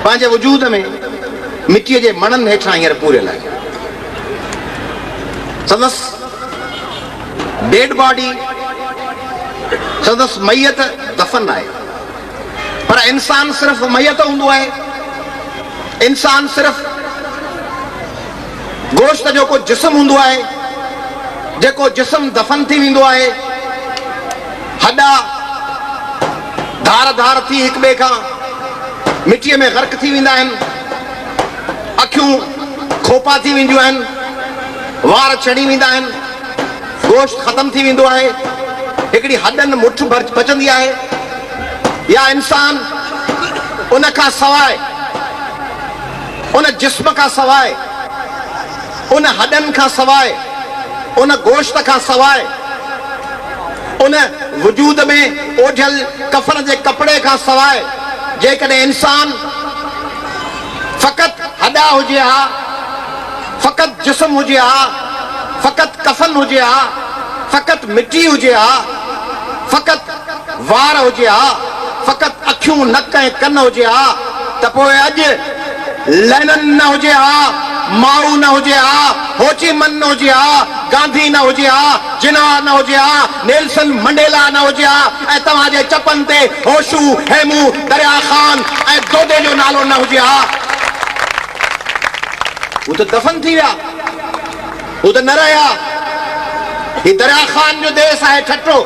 पंहिंजे वजूद में मिटीअ जे मणनि हेठां हींअर पूरियल आहे। संदसि डेड बॉडी, संदसि मैयत दफ़न आहे, पर इंसान सिर्फ़ मैयत हूंदो आहे। इंसान सिर्फ़ गोश्त जो को जिस्म हूंदो आहे, जेको जिस्म दफ़न थी वेंदो आहे। हॾा धार धार थी हिक ॿिए खां मिटीअ में ग़र्क़ थी वेंदा आहिनि, अखियूं खोपा थी वेंदियूं आहिनि, वार चढ़ी वेंदा आहिनि, गोश्त ख़तम थी वेंदो आहे, हिकिड़ी हॾनि मुठ बचंदी आहे। या इंसान उन खां सवाइ, उन जिस्म खां सवाइ, उन हॾनि खां सवाइ, उन गोश्त खां सवाइ, उन वजूद में ओढ़ियल कफन जे कपड़े खां सवाइ जेकॾहिं इंसान फ़क़ति हॾा हुजे हा, फ़क़ति जिस्म हुजे हा, फ़क़ति कफन हुजे हा, फ़क़ति मिटी हुजे हा, फ़क़ति वार हुजे हा, फ़क़ति अखियूं नक ऐं कन हुजे हा, त पोइ अॼु लेनिन न हुजे हा, माऊ न हुजे हा, होची मन न हुजे हा, गांधी न हुजे हा, जिन्ना न हुजे हा, नेल्सन मंडेला न हुजे हा, ऐं तव्हांजे चपनि ते होशू, हेमू, दरिया खान ऐं दोदे जो नालो न हुजे हा। हू त दफ़न थी विया, हू त न रहिया। ही दरिया खान जो देश आहे ठटो,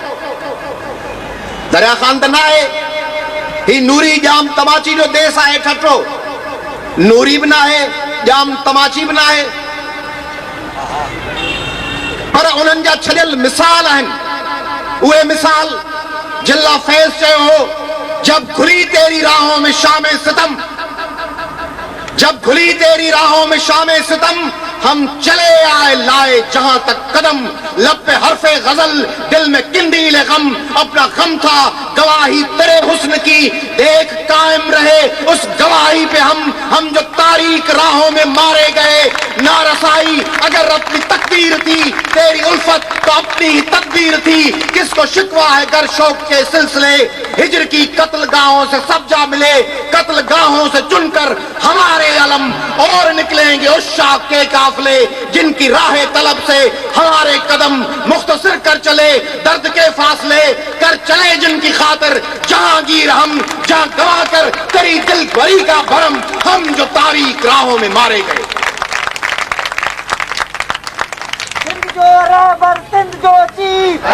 दरिया खान त न आहे। ही नूरी जाम तमाची जो देश आहे ठटो, नूरी भी ना है, जाम तमाची भी ना है, पर उन्हनि जा छॾियल मिसाल आहिनि। उहे मिसाल जिल्ला फैज़ चयो हो, जब खुली तेरी राहों में शामे सितम, जब खुली तेरी राहों में शामे सितम, हम चले आए लाए जहां तक कदम, लब पे हरफे गजल, दिल में किंदील गम, अपना गम था गवाही तेरे हुस्न की, देख कायम रहे उस गवाही पे हम जो तारीक राहों में मारे गए। नारसाई अगर अपनी तकदीर थी, तेरी उल्फत तो अपनी ही तकदीर थी, किसको शिकवा है गर शौक के सिलसिले, हिजर की कत्ल गाहों से सब्जा मिले, कत्ल गाहों से चुनकर हमारे अलम, और निकलेंगे उस शाख के काफले, जिनकी राह तलब से हमारे कदम मुख्तसर कर चले, दर्द के फासले कर चले जिनकी खातिर, जहांगीर हम जहां गवा कर तेरी दिल भरी का भरम, हम जो तारीक राहों में मारे गए। सिंध जो रहबर, सिंध जो चीफ,